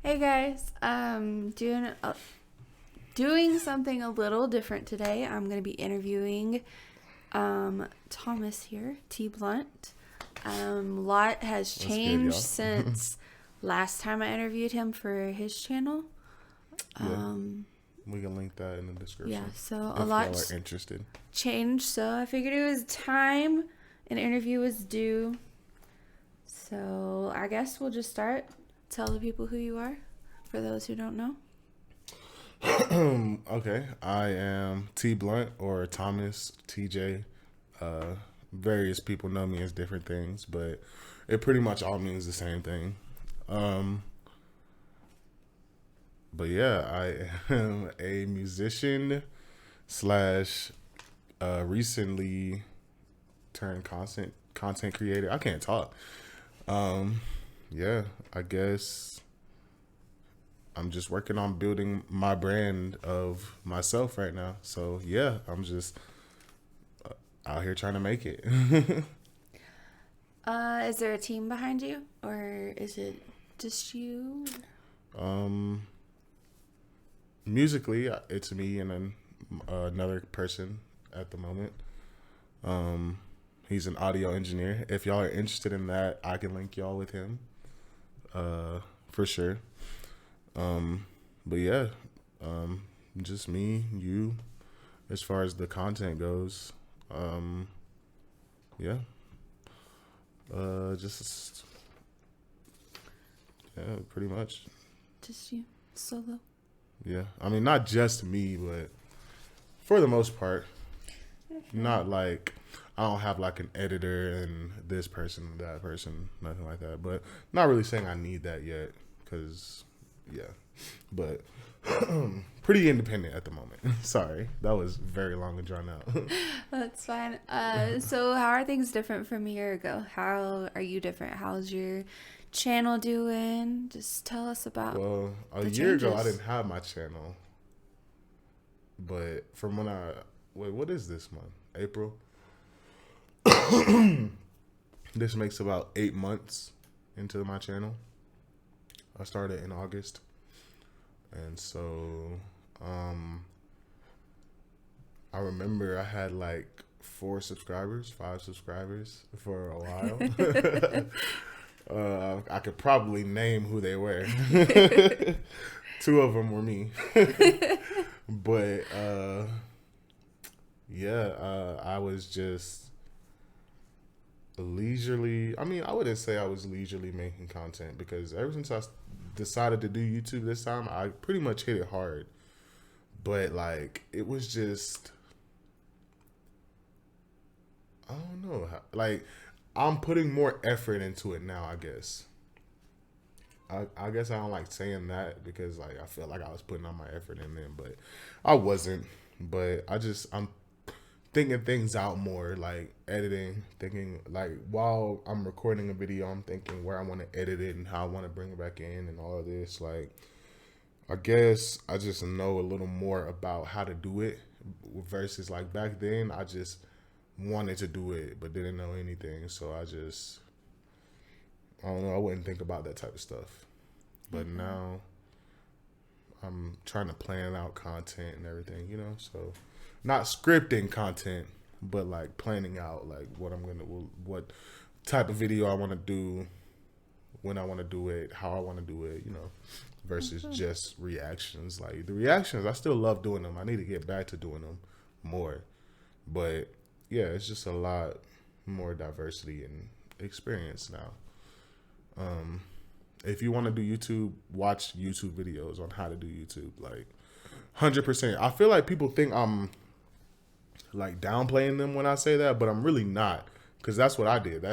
Hey guys, doing something a little different today. I'm going to be interviewing Thomas here, TBlunt. Lot has That's good, changed y'all. since last time I interviewed him for his channel. Yeah, Um, we can link that in the yeah, description so a if y'all are lot interested. changed. So I figured it was time an interview was due. So I guess we'll just start. Tell the people who you are, for those who don't know. Okay, I am T Blunt or Thomas TJ. Various people know me as different things, but it pretty much all means the same thing. Um, but yeah, I am a musician slash recently turned content creator. I can't talk. Um, yeah, I guess I'm just working on building my brand of myself right now. So yeah, I'm just out here trying to make it. Is there a team behind you, or is it just you? um, musically, it's me and then another person at the moment. Um, he's an audio engineer. If y'all are interested in that, I can link y'all with him. For sure. Um, but yeah, um, just me, you. As far as the content goes, um, yeah. Just yeah, pretty much. Just you, solo. Yeah, I mean, not just me, but for the most part, Okay. not like I don't have like an editor and this person, that person, nothing like that. But not really saying I need that yet, because yeah, but pretty independent at the moment. Sorry, that was very long and drawn out. That's fine. So how are things different from a year ago? How are you different? How's your channel doing? Just tell us about Well, a the year ago I changes. didn't have my channel, but from when I wait, what is this month? April. This makes about 8 months into my channel. I started in August, and so um, I remember I had like 4 subscribers, 5 subscribers for a while. I could probably name who they were. Two of them were me, but yeah, I was just leisurely. I mean, I wouldn't say I was leisurely making content because ever since decided to do YouTube this time, I pretty much hit it hard. But like, it was just I don't know. Like, I'm putting more effort into it now. I guess. I guess I don't like saying that because like I felt like I was putting all my effort in there, but I wasn't. But I'm thinking things out more, like editing, thinking like while I'm recording a video, I'm thinking where I want to edit it and how I want to bring it back in and all of this. Like, I guess I just know a little more about how to do it versus like back then, I just wanted to do it but didn't know anything. So I don't know, I wouldn't think about that type of stuff. But Okay. now I'm trying to plan out content and everything, so not scripting content, but like planning out like what type of video I want to do, when I want to do it, how I want to do it, versus Okay. just reactions. Like the reactions, I still love doing them. I need to get back to doing them more. But yeah, it's just a lot more diversity and experience now. Um, if you want to do YouTube, watch YouTube videos on how to do YouTube. Like 100%. I feel like people think I'm like downplaying them when I say that, but I'm really not, because that's what I did.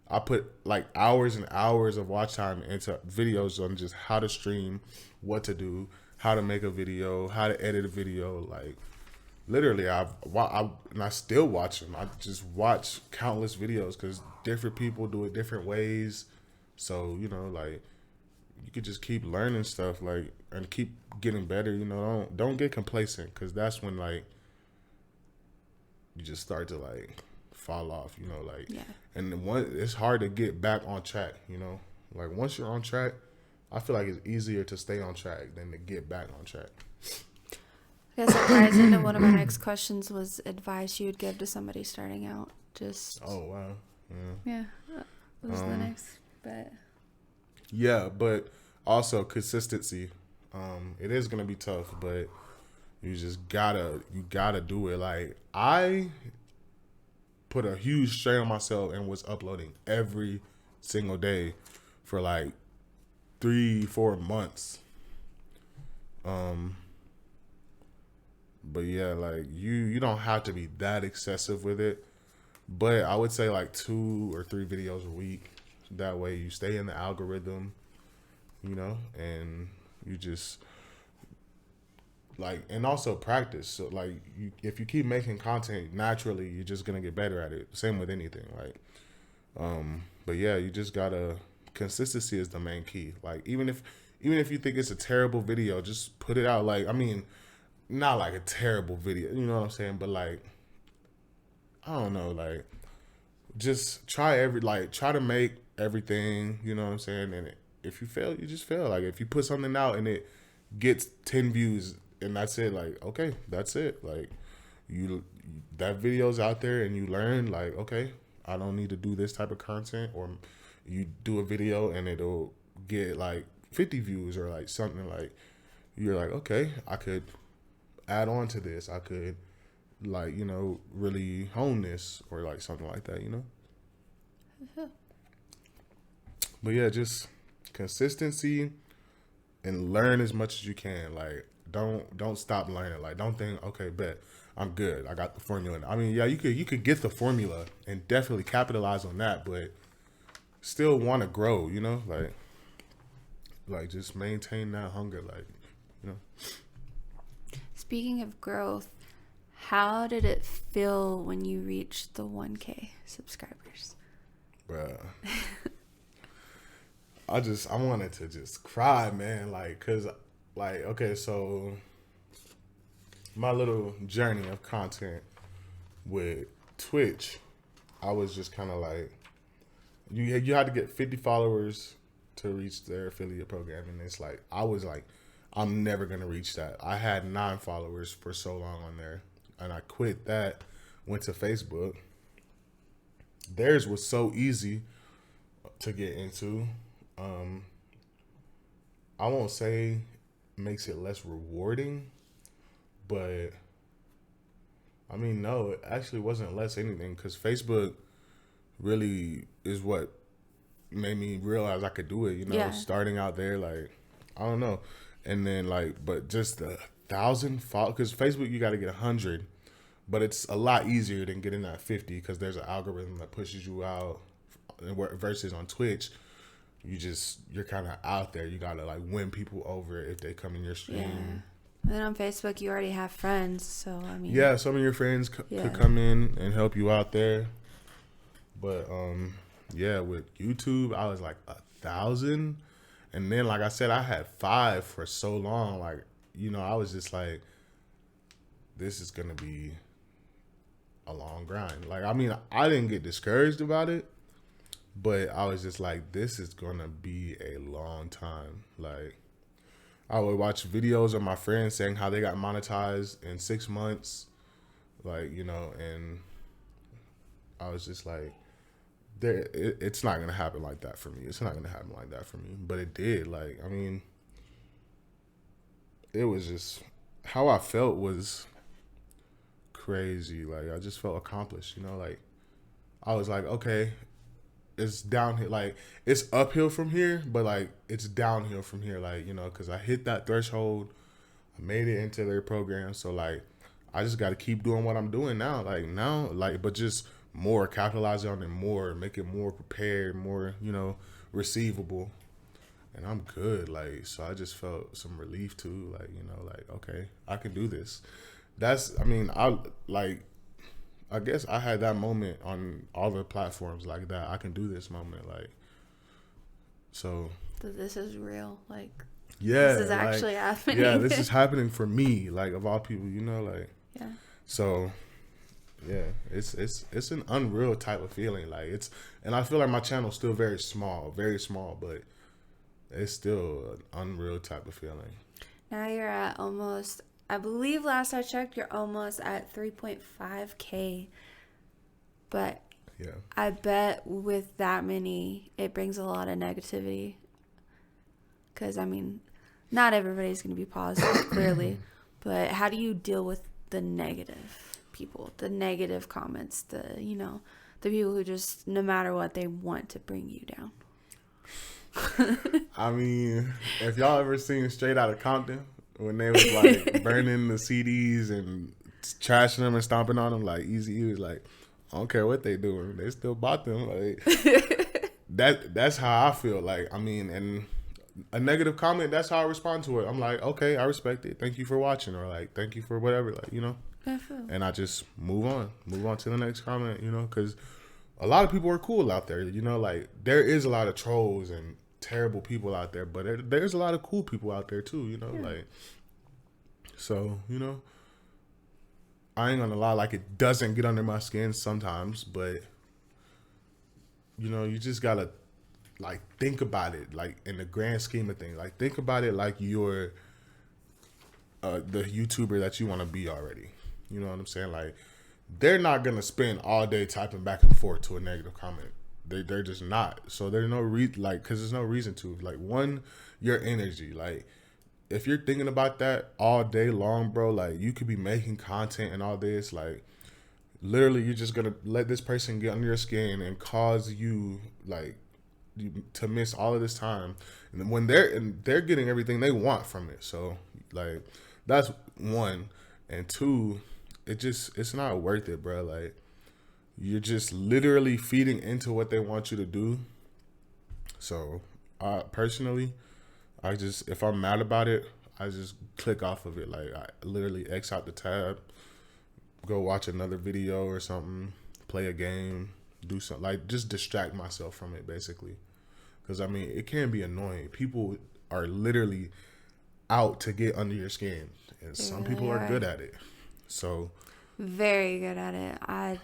I put like hours and hours of watch time into videos on just how to stream, what to do, how to make a video, how to edit a video. Like literally, and I still watch them. I just watch countless videos because different people do it different ways. So like you could just keep learning stuff, like, and keep getting better. Don't get complacent, because that's when like you just start to like fall off. Like, Yeah. and it's hard to get back on track. Like once you're on track, I feel like it's easier to stay on track than to get back on track. I guess that ties into one of my next questions was advice you would give to somebody starting out. Just Oh wow. yeah, that was the next. But yeah, but also consistency. It is gonna be tough, but you just gotta do it. Like I put a huge strain on myself and was uploading every single day for like 3-4 months. But yeah, like you don't have to be that excessive with it. But I would say like 2 or 3 videos a week. That way you stay in the algorithm, and you just like, and also practice. So like if you keep making content naturally, you're just gonna get better at it. Same with anything. Like, but yeah, you just gotta, consistency is the main key. Like even if you think it's a terrible video, just put it out. Like, I mean, not like a terrible video, you know what I'm saying? But like, I don't know, like just try to make everything, you know what I'm saying? And if you fail, you just fail. Like if you put something out and it gets 10 views and that's it, like, okay, that's it. Like that video's out there and you learn, like, okay, I don't need to do this type of content. Or you do a video and it'll get like 50 views or like something, like you're like, okay, I could add on to this. I could like, really hone this or like something like that, But yeah, just consistency and learn as much as you can. Like don't stop learning. Like don't think, okay, bet I'm good, I got the formula. I mean, yeah, you could get the formula and definitely capitalize on that, but still want to grow, like just maintain that hunger, like, speaking of growth, how did it feel when you reached the 1K subscribers? bruh. I wanted to just cry, man. Like, cause like, okay, so my little journey of content with Twitch, I was just kind of like, you had to get 50 followers to reach their affiliate program. And it's like, I was like, I'm never going to reach that. I had 9 followers for so long on there. And I quit that, went to Facebook. Theirs was so easy to get into. I won't say makes it less rewarding, but I mean, no, it actually wasn't less anything, because Facebook really is what made me realize I could do it, Yeah. Starting out there, like, I don't know. And then like, but just 1,000 followers, because Facebook, you got to get 100, but it's a lot easier than getting that 50 because there's an algorithm that pushes you out, versus on Twitch, you're kind of out there. You got to like win people over if they come in your stream. Yeah. And then on Facebook, you already have friends, so I mean. Yeah, some of your friends could come in and help you out there. But yeah, with YouTube, I was like 1,000, and then like I said, I had 5 for so long. Like, I was just like, this is gonna be a long grind. Like, I mean, I didn't get discouraged about it, but I was just like, this is gonna be a long time. Like, I would watch videos of my friends saying how they got monetized in 6 months, like, and I was just like, it's not gonna happen like that for me. It's not gonna happen like that for me. But it did. Like, I mean, it was just, how I felt was crazy. Like, I just felt accomplished, like, I was like, okay, it's downhill. Like, it's uphill from here, but like, it's downhill from here. Like, because I hit that threshold, I made it into their program. So like, I just got to keep doing what I'm doing now. Like, but just more, capitalizing on it more, make it more prepared, more, receivable. And I'm good. Like, so I just felt some relief too. Like, like, okay, I can do this. I guess I had that moment on all the platforms, like that. I can do this moment. Like, so. This is real. Like, yeah. This is actually happening. Yeah, this is happening for me, like, of all people, like. Yeah. So, yeah, it's an unreal type of feeling. Like, and I feel like my channel's still very small, but it's still an unreal type of feeling. Now you're at almost, I believe last I checked, you're almost at 3.5K. But Yeah. I bet with that many, it brings a lot of negativity. Because, I mean, not everybody's going to be positive, clearly. But how do you deal with the negative people, the negative comments, the people who just, no matter what, they want to bring you down? I mean, if y'all ever seen Straight Outta Compton, when they was like burning the CDs and trashing them and stomping on them, like Eazy-E was like, I don't care what they doing, they still bought them. Like that's how I feel. Like, I mean, and a negative comment, that's how I respond to it. I'm like, okay, I respect it. Thank you for watching, or like, thank you for whatever. Like, I feel. and I just move on to the next comment. Because a lot of people are cool out there. Like there is a lot of trolls and terrible people out there, but there's a lot of cool people out there too. Yeah. Like, so I ain't gonna lie, like it doesn't get under my skin sometimes, but you just gotta like think about it, like in the grand scheme of things. Like think about it like you're the YouTuber that you want to be already. You know what I'm saying? Like they're not gonna spend all day typing back and forth to a negative comment. They're just not. So there's no because there's no reason to. Like one, your energy. Like if you're thinking about that all day long, bro, like you could be making content and all this, like literally you're just gonna let this person get under your skin and cause you to miss all of this time. And when they're getting everything they want from it. So like that's one. And two, it's not worth it, bro. Like you're just literally feeding into what they want you to do. So personally, if I'm mad about it, I just click off of it. Like I literally X out the tab, go watch another video or something, play a game, do something, like just distract myself from it basically. Because I mean, it can be annoying. People are literally out to get under your skin, and some people are good at it. So very good at it. I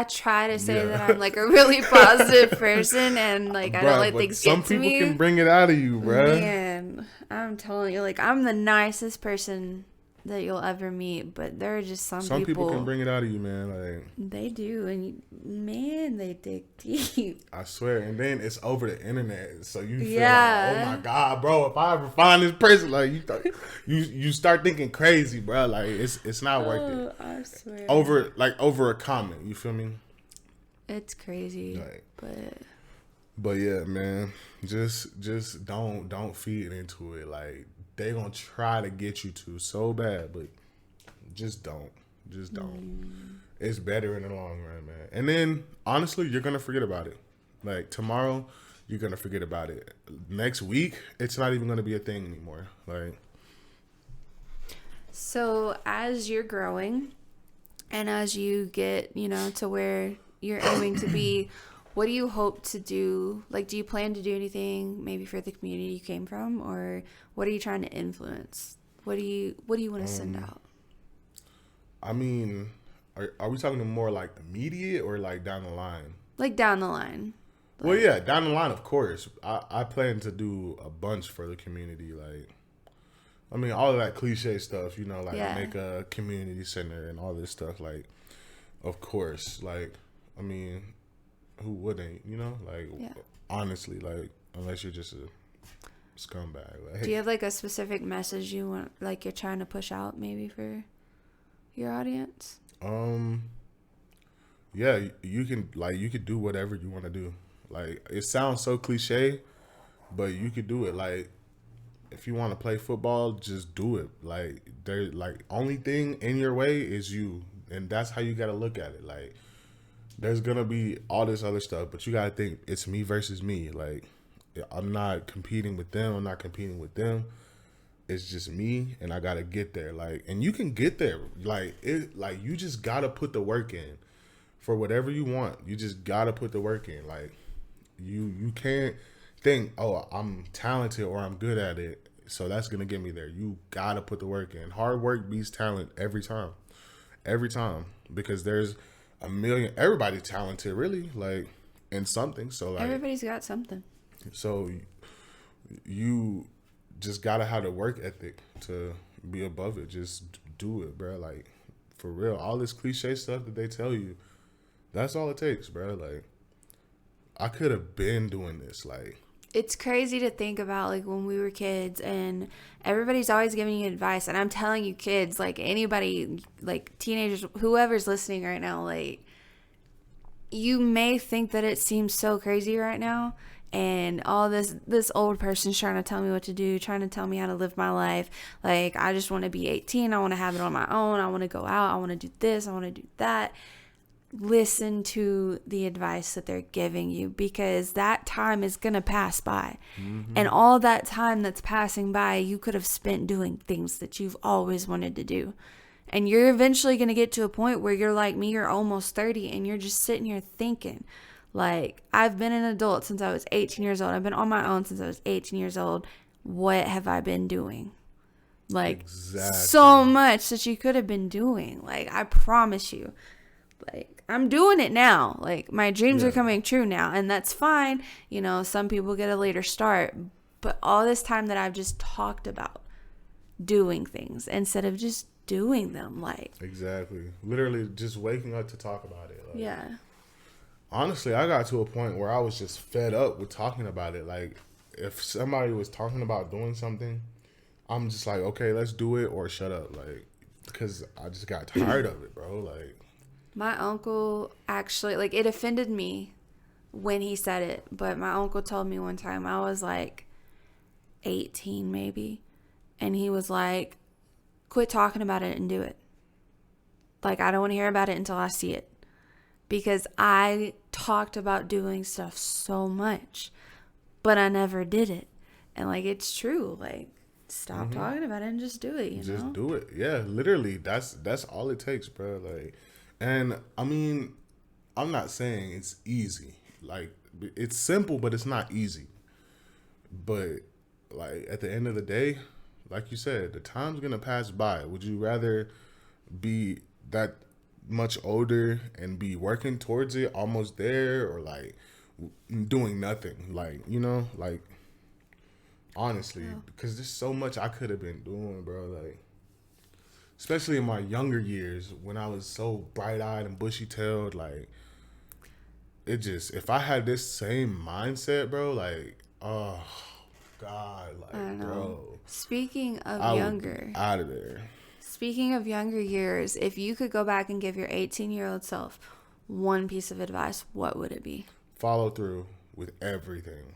try to say that I'm like a really positive person and like I don't let things get to me. Some people can bring it out of you, bruh. Man, I'm telling you, like I'm the nicest person that you'll ever meet, but there are just some people can bring it out of you, man. Like they do, and man, they dig deep. I swear. And then it's over the internet, so you feel like, oh my god, bro, if I ever find this person, like you start thinking crazy, bro. Like it's not worth it. I swear. Over a comment, you feel me? It's crazy, like, but yeah, man, just don't feed into it. Like they gonna try to get you to so bad, but just don't. It's better in the long run, man. And then honestly, you're gonna forget about it. Like tomorrow, you're gonna forget about it. Next week, it's not even gonna be a thing anymore. Like, so as you're growing, and as you get, to where you're aiming to be, what do you hope to do? Like, do you plan to do anything maybe for the community you came from, or what are you trying to influence? What do you want to send out? I mean, are we talking more like immediate or like down the line? Like down the line. Well, yeah, down the line, of course. I plan to do a bunch for the community. Like, I mean, all of that cliche stuff, make a community center and all this stuff. Like, of course. Like, I mean, who wouldn't, honestly, like, unless you're just a scumbag. Like, do you have like a specific message you want, like you're trying to push out maybe for your audience? Yeah, you could do whatever you want to do. Like, it sounds so cliche, but you could do it. Like, if you want to play football, just do it. Like, only thing in your way is you, and that's how you got to look at it. Like, there's gonna be all this other stuff, but you gotta think it's me versus me. Like, I'm not competing with them. I'm not competing with them. It's just me, and I gotta get there. Like, and you can get there. Like, you just gotta put the work in for whatever you want. You just gotta put the work in. Like, you can't think, oh, I'm talented or I'm good at it, so that's gonna get me there. You gotta put the work in. Hard work beats talent every time, because there's a million. Everybody's talented, really, like in something. So like, everybody's got something. So You just gotta have the work ethic to be above it. Just do it, bro. Like, for real. All this cliche stuff that they tell you, that's all it takes, bro. Like, I could have been doing this. Like, It's crazy to think about, like, when we were kids and everybody's always giving you advice. And I'm telling you, kids, like, anybody, like, teenagers, whoever's listening right now, like, you may think that it seems so crazy right now. And all this old person's trying to tell me what to do, trying to tell me how to live my life. Like, I just want to be 18. I want to have it on my own. I want to go out. I want to do this. I want to do that. Listen to the advice that they're giving you, because that time is going to pass by. And all that time that's passing by, you could have spent doing things that you've always wanted to do. And you're eventually going to get to a point where you're like me, you're almost 30, and you're just sitting here thinking, like, I've been an adult since I was 18 years old. I've been on my own since I was 18 years old. What have I been doing? Like, exactly. So much that you could have been doing. Like, I promise you. Like, I'm doing it now. Like, my dreams are coming true now, and that's fine. You know, some people get a later start, but all this time that I've just talked about doing things instead of just doing them, like, exactly. Literally just waking up to talk about it. Like, yeah. honestly, I got to a point where I was just fed up with talking about it. Like, if somebody was talking about doing something, I'm just like, okay, let's do it or shut up. Like, because I just got tired of it, bro. Like, My uncle actually, like, it offended me when he said it, but my uncle told me one time, I was like 18 maybe, and he was like, quit talking about it and do it. Like, I don't want to hear about it until I see it. Because I talked about doing stuff so much, but I never did it. And, like, it's true. Like, stop talking about it and just do it, you know? just do it. Yeah, literally. That's all it takes, bro. Like, and I mean, I'm not saying it's easy. Like, it's simple, but it's not easy. But, like, at the end of the day, like you said, the time's gonna pass by. Would you rather be that much older and be working towards it, almost there, or like doing nothing? Like, you know, like, honestly, because there's so much I could have been doing, bro. Like, especially in my younger years when I was so bright-eyed and bushy-tailed. Like, it just, if I had this same mindset, bro, like, oh God, like, bro, Speaking of I would younger, be out of there. speaking of younger years, if you could go back and give your 18-year-old self one piece of advice, what would it be? Follow through with everything.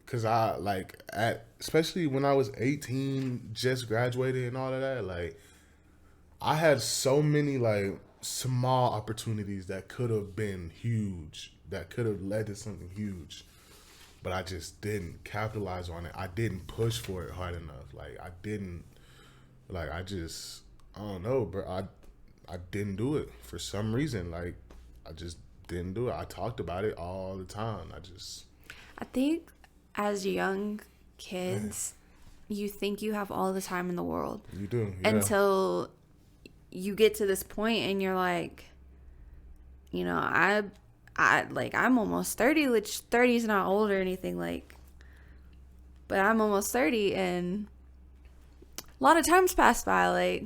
Cause I like especially when I was 18, just graduated and all of that. Like, I had so many like small opportunities that could have been huge, that could have led to something huge, but I just didn't capitalize on it. I didn't push for it hard enough. Like, I didn't. Like, I don't know, bro. I didn't do it for some reason. Like, I just didn't do it. I talked about it all the time. I think as young kids, you think you have all the time in the world. You do, yeah. Until you get to this point and you're like, you know, I'm almost 30, which 30 is not old or anything, like, but I'm almost 30 and a lot of time's passed by. Like,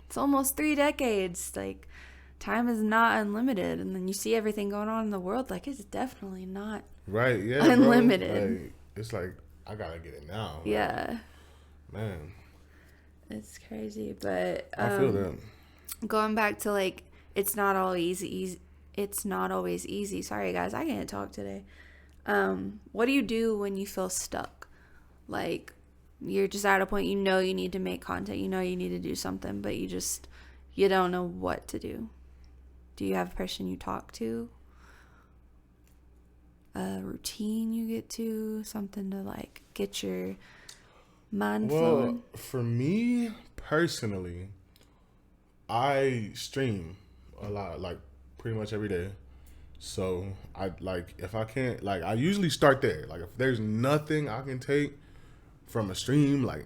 It's almost 3 decades. Like, time is not unlimited. And then you see everything going on in the world. Like, it's definitely not right. Yeah, unlimited. Bro. Like, it's like, I gotta get it now. Like, Yeah. Man. It's crazy. But I feel that. Going back to, like, it's not always easy. Sorry, guys. I can't talk today. What do you do when you feel stuck? Like, you're just at a point, you know you need to make content, you know you need to do something, but you don't know what to do. Do you have a person you talk to? A routine you get to? Something to, like, get your mind flowing? Well, for me, personally, I stream a lot, like, pretty much every day. So, if I can't, like, I usually start there. Like, if there's nothing I can take from a stream, like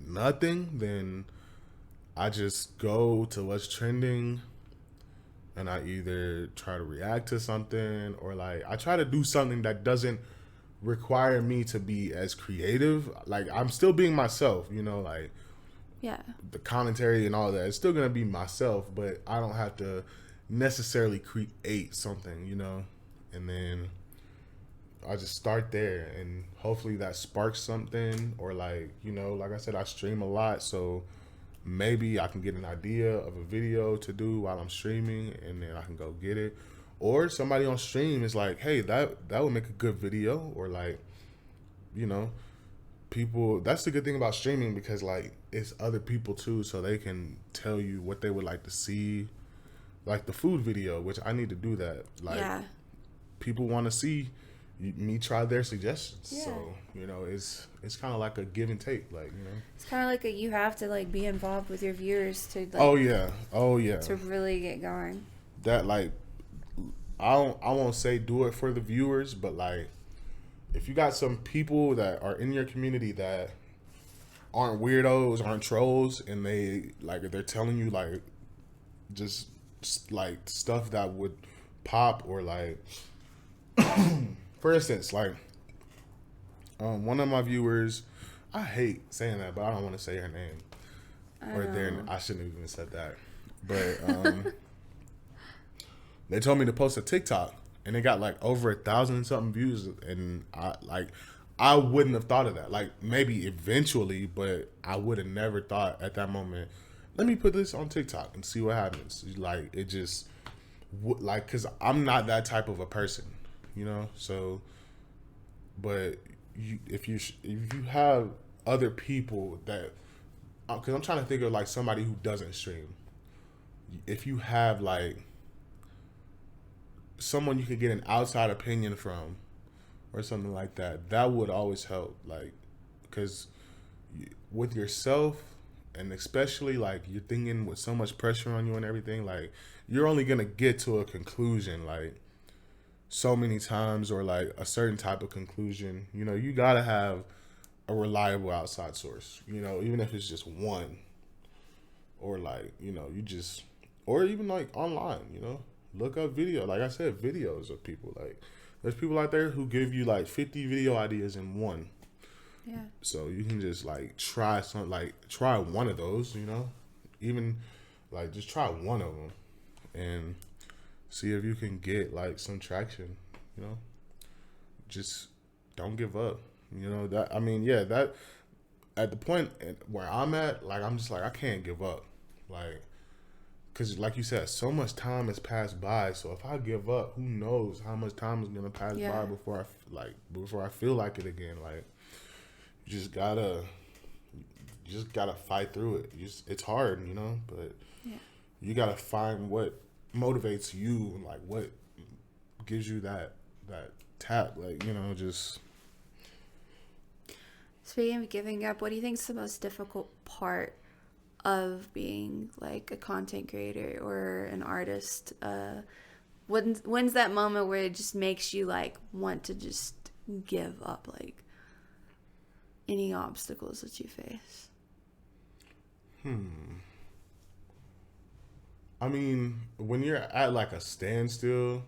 nothing, then I just go to what's trending and I either try to react to something or, like, I try to do something that doesn't require me to be as creative. Like, I'm still being myself, you know, like Yeah. the commentary and all that. It's still gonna be myself, but I don't have to necessarily create something, you know. And then I just start there, and hopefully that sparks something. Or like, you know, like I said, I stream a lot, so maybe I can get an idea of a video to do while I'm streaming, and then I can go get it. Or somebody on stream is like, hey, that would make a good video. Or like, you know, people, that's the good thing about streaming, because like it's other people too, so they can tell you what they would like to see. Like the food video, which I need to do that. Like, Yeah. people want to see me try their suggestions. Yeah. So, you know, it's kind of like a give and take, like, you know. It's kind of like you have to like be involved with your viewers to like Oh yeah. to really get going. That, like, I won't say do it for the viewers, but like if you got some people that are in your community that aren't weirdos, aren't trolls, and they're telling you like just like stuff that would pop. Or like for instance, like one of my viewers, I hate saying that, but I don't want to say her name. I shouldn't have even said that. But they told me to post a TikTok, and it got like over 1,000 something views, and I wouldn't have thought of that. Like, maybe eventually, but I would have never thought at that moment, let me put this on TikTok and see what happens. Like, it just like, because I'm not that type of a person, you know. So, but if you have other people that, because I'm trying to think of like somebody who doesn't stream. If you have like someone you could get an outside opinion from, or something like that, that would always help. Like, because with yourself, and especially like you're thinking with so much pressure on you and everything, like you're only gonna get to a conclusion like so many times, or like a certain type of conclusion. You know, you gotta have a reliable outside source, you know, even if it's just one. Or like, you know, or even like online, you know, look up video. Like I said, videos of people. Like, there's people out there who give you like 50 video ideas in one. Yeah. So you can just like try one of those, you know, even like just try one of them and see if you can get like some traction, you know. Just don't give up, you know. That, I mean, yeah, that at the point where I'm at, like, I'm just like, I can't give up, like, because like you said, so much time has passed by. So if I give up, who knows how much time is gonna pass by before I feel like it again. Like, you just gotta fight through it. It's hard, you know, but you gotta find what motivates you, and like what gives you that tap, like, you know. Just Speaking of giving up, what do you think is the most difficult part of being like a content creator or an artist? When's that moment where it just makes you like want to just give up, like any obstacles that you face? I mean, when you're at like a standstill,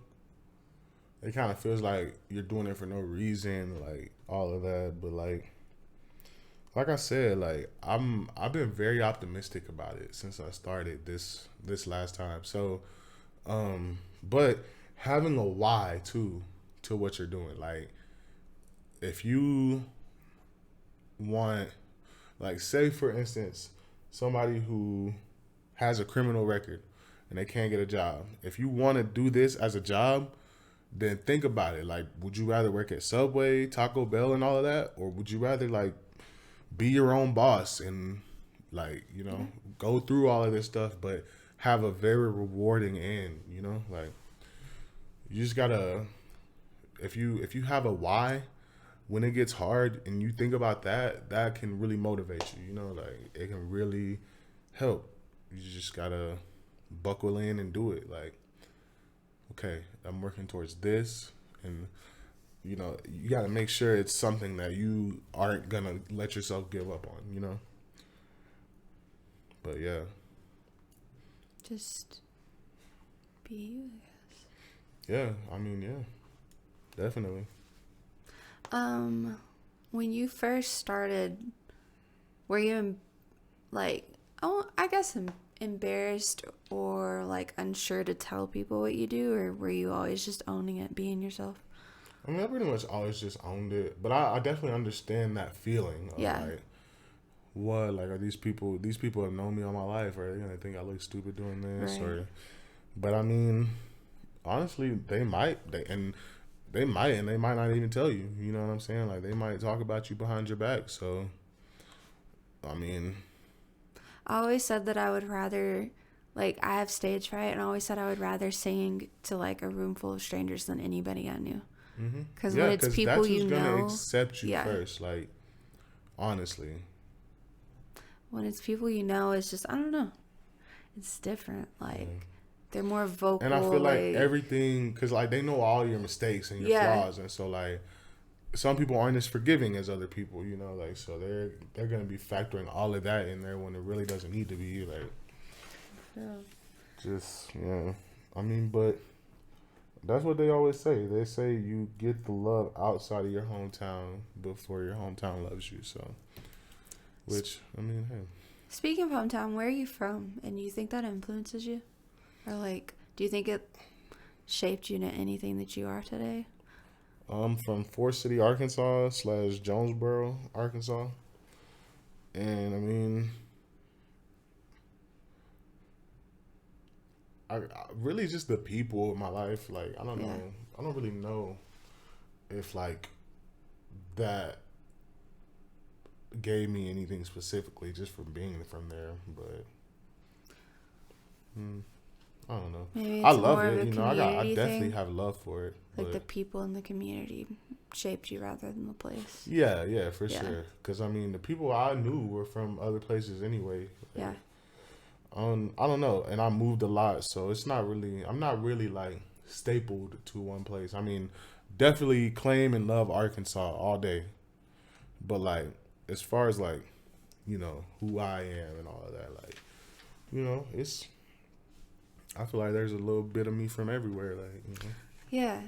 it kind of feels like you're doing it for no reason, like all of that. But like I said, like I've been very optimistic about it since I started this last time. So, but having a why too to what you're doing, like if you want, like, say for instance, somebody who has a criminal record and they can't get a job. If you want to do this as a job, then think about it. Like, would you rather work at Subway, Taco Bell, and all of that, or would you rather like be your own boss and like, you know, go through all of this stuff, but have a very rewarding end? You know, like, you just gotta, if you have a why, when it gets hard and you think about that, that can really motivate you. You know, like, it can really help. You just gotta buckle in and do it. Like, okay, I'm working towards this, and you know, you got to make sure it's something that you aren't gonna let yourself give up on, you know. But yeah, Just be you, I guess. yeah, I mean, yeah, definitely. When you first started, were you like, oh, I guess embarrassed or like unsure to tell people what you do, or were you always just owning it, being yourself? I mean, I pretty much always just owned it, but I definitely understand that feeling of Yeah. like, what, like, are these people? These people have known me all my life, or are they gonna think I look stupid doing this? Right. Or, but I mean, honestly, they might, and they might not even tell you. You know what I'm saying? Like, they might talk about you behind your back. So, I mean, I always said that I would rather, like, I have stage fright, and I always said I would rather sing to like a room full of strangers than anybody I knew. Because when yeah, it's because people that's who's you gonna know, accept you yeah. first. Like, honestly, When it's people you know, it's just, I don't know. It's different. yeah. Like, they're more And I vocal, feel like like, everything, because like they know all your mistakes and your yeah. flaws, and so like some people aren't as forgiving as other people, you know, like, so they're gonna be factoring all of that in there when it really doesn't need to be. Like, Yeah. just, yeah, I mean, but that's what they always say. They say you get the love outside of your hometown before your hometown loves you. So, which, I mean, hey, Speaking of hometown, where are you from? And do you think that influences you? Or, like, do you think it shaped you into anything that you are today? I'm from Forest City, Arkansas / Jonesboro, Arkansas, and I mean, I really just the people of my life. Like, I don't Yeah. know. I don't really know if like that gave me anything specifically just from being from there, but I don't know. Maybe I it's love more of it. a You know, I community definitely thing. have love for it. Like, the But people in the community shaped you rather than the place. yeah, for Yeah. sure. Because I mean, the people I knew were from other places anyway. Like, Yeah. I don't know, and I moved a lot, so it's not really. I'm not really like stapled to one place. I mean, definitely claim and love Arkansas all day, but like as far as like, you know, who I am and all of that, like, you know, it's. I feel like there's a little bit of me from everywhere, like, you know. Yeah.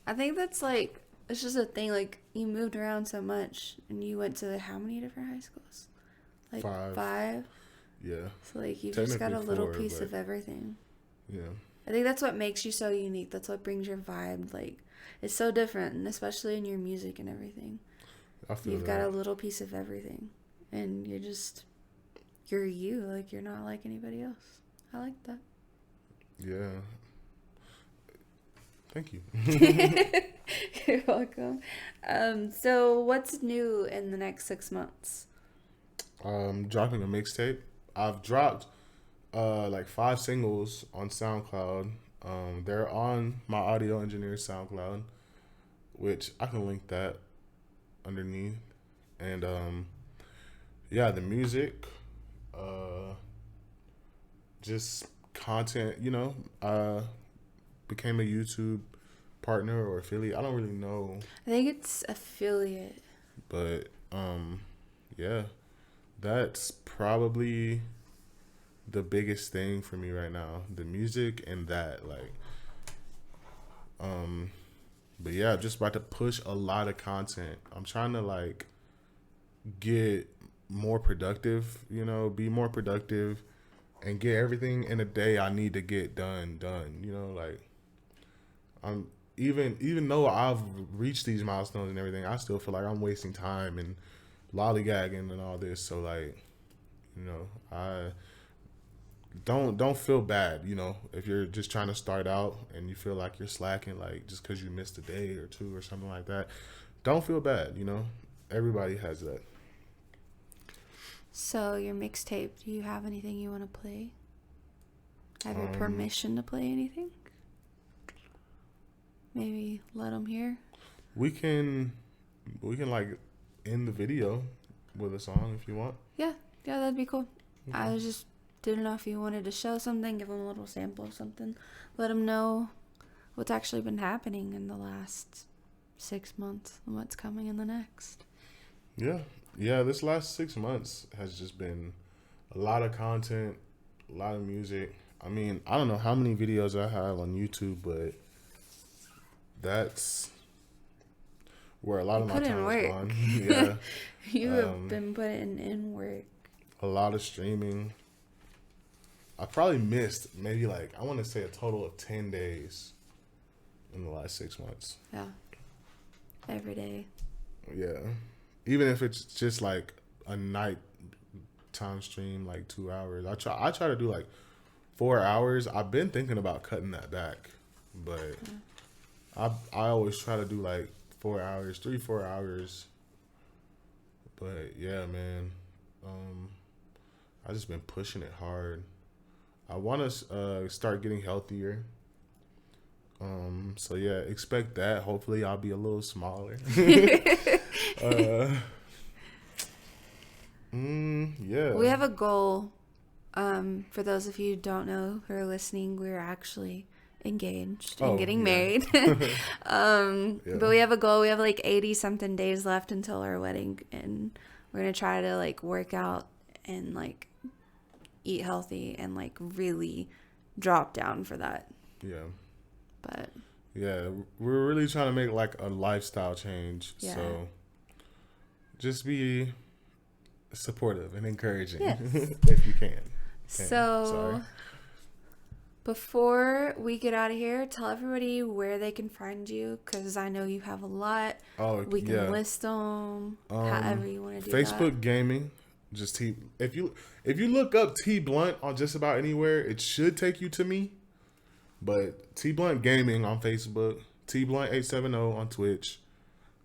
I think that's like, it's just a thing. Like, you moved around so much and you went to how many different high schools? Like, 5, five? yeah, So, like, you've just got technically a little 4, piece but of everything. yeah, I think that's what makes you so unique. That's what brings your vibe. Like, it's so different, and especially in your music and everything. I feel You've got a that. little piece of everything, and you're you. Like, you're not like anybody else. I like that. Yeah, thank you. You're welcome. So what's new in the next 6 months? Dropping a mixtape. I've dropped like 5 singles on SoundCloud. They're on my audio engineer SoundCloud, which I can link that underneath. And yeah, the music, uh, just content. You know, became a YouTube partner or affiliate. I don't really know, I think it's affiliate. but yeah, that's probably the biggest thing for me right now. The music and that, like, um, but yeah, just about to push a lot of content. I'm trying to like get more productive, you know, be more productive and get everything in a day I need to get done. You know, like I'm even though I've reached these milestones and everything, I still feel like I'm wasting time and lollygagging and all this. So like, you know, I don't feel bad, you know, if you're just trying to start out and you feel like you're slacking, like just because you missed a day or two or something like that. Don't feel bad, you know. Everybody has that. So your mixtape, do you have anything you want to play? Have your Um, permission to play anything? Maybe let them hear. we can like end the video with a song if you want. Yeah, that'd be cool. I Okay. was just didn't know if you wanted to show something, give them a little sample of something, let them know what's actually been happening in the last 6 months and what's coming in the next. Yeah. This last 6 months has just been a lot of content, a lot of music. I mean, I don't know how many videos I have on YouTube, but that's where a lot You of my put in time is work. gone. Yeah. You have been putting in work. A lot of streaming. I probably missed maybe like, I want to say a total of 10 days in the last 6 months. Yeah. Every day. Yeah. Even if it's just like a night time stream, like 2 hours. I try to do like 4 hours. I've been thinking about cutting that back, but I always try to do like 4 hours, 3-4 hours. But yeah, man, I just been pushing it hard. I want to start getting healthier. So yeah, expect that. Hopefully, I'll be a little smaller. Yeah. We have a goal. For those of you who don't know who are listening, we're actually engaged and getting married. Yeah. But we have a goal. We have like 80 something days left until our wedding, and we're gonna try to like work out and like eat healthy and like really drop down for that. Yeah. But yeah, we're really trying to make like a lifestyle change. Yeah. So just be supportive and encouraging Yes. if you can. So Sorry. before we get out of here, tell everybody where they can find you, because I know you have a lot. Oh, We can yeah. list them however you want to do Facebook that. gaming. Just if you look up TBlunt on just about anywhere, it should take you to me. But TBlunt Gaming on Facebook, TBlunt 870 on Twitch,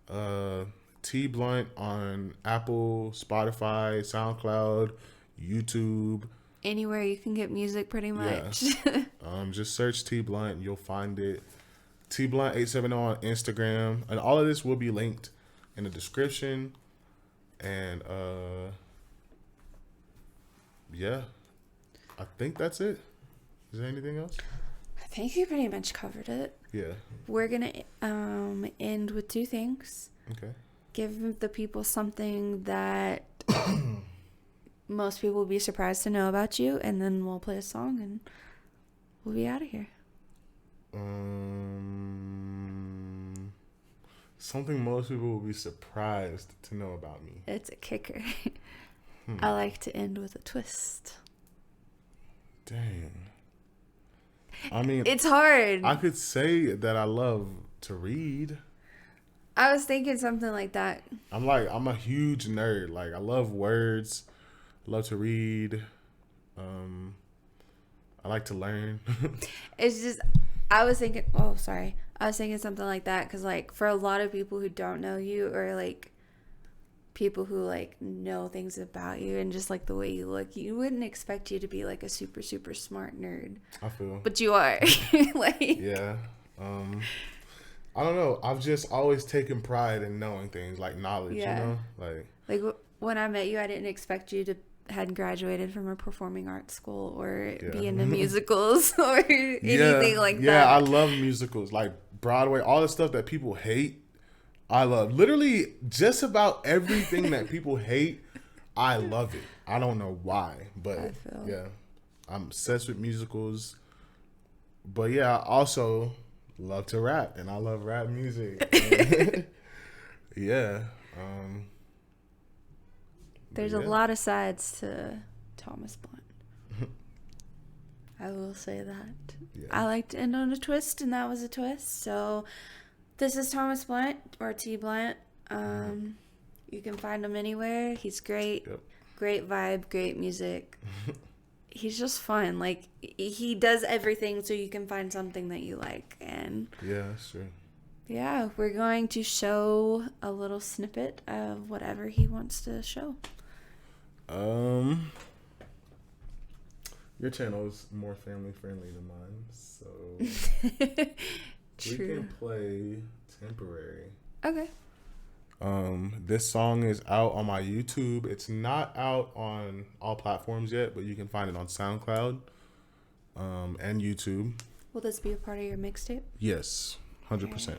TBlunt on Apple, Spotify, SoundCloud, YouTube. Anywhere you can get music, pretty much. Yeah. Just search TBlunt and you'll find it. TBlunt 870 on Instagram, and all of this will be linked in the description. And yeah, I think that's it. Is there anything else? I think you pretty much covered it. Yeah. We're gonna end with two things. Okay. Give the people something that most people will be surprised to know about you, and then we'll play a song and we'll be out of here. Something most people will be surprised to know about me. It's a kicker. I like to end with a twist. Dang. I mean, It's hard. I could say that I love to read. I was thinking something like that. I'm a huge nerd. Like, I love words. I love to read. I like to learn. It's just, I was thinking something like that, because like for a lot of people who don't know you, or like people who like know things about you and just like the way you look, you wouldn't expect you to be like a super super smart nerd, I feel. but you are. Like, Yeah. I don't know. I've just always taken pride in knowing things, like knowledge, Yeah. you know? Like, when I met you, I didn't expect you to had graduated from a performing arts school or Yeah. be into musicals or anything like that. Yeah, I love musicals, like Broadway, all the stuff that people hate. I love literally just about everything that people hate. I love it. I don't know why, but yeah, I'm obsessed with musicals. But yeah, I also love to rap, and I love rap music. Yeah. There's a lot of sides to Thomas Blunt. I will say that. Yeah. I like to end on a twist, and that was a twist. So this is Thomas Blunt, or TBlunt. You can find him anywhere. He's great. Yep. Great vibe, great music. He's just fun. Like, he does everything so you can find something that you like. And Yeah, that's true. yeah, we're going to show a little snippet of whatever he wants to show. Your channel is more family friendly than mine, so True. we can play Temporary. Okay. This song is out on my YouTube. It's not out on all platforms yet, but you can find it on SoundCloud, and YouTube. Will this be a part of your mixtape? Yes, 100%.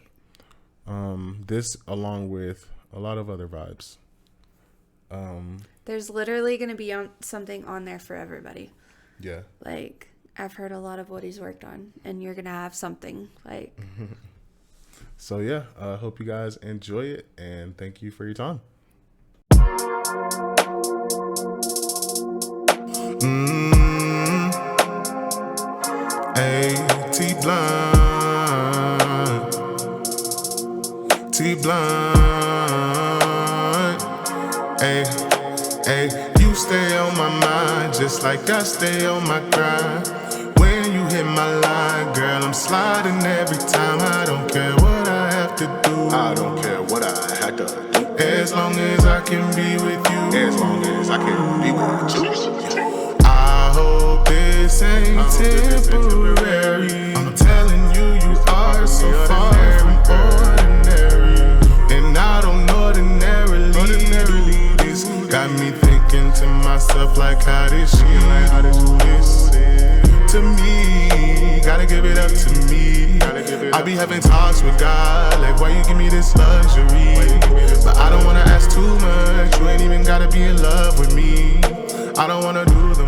This along with a lot of other vibes. There's literally going to be something on there for everybody. Yeah. Like, I've heard a lot of what he's worked on, and you're going to have something. Like, So yeah, hope you guys enjoy it, and thank you for your time. Hey, TBlunt. Hey, you stay on my mind just like I stay on my grind. When you hit my line, girl, I'm sliding every time. I don't care what I have to do. I don't care what I had to do. As long as I can be with you. As long as I can be with you. I hope this ain't temporary. I'm telling you, you are so far from ordinary. And I don't ordinarily do this. Got me thinking to myself like, how did she do this to me? Gotta give it up to me. I be having talks with God, like, why you give me this luxury? But I don't wanna ask too much. You ain't even gotta be in love with me. I don't wanna do the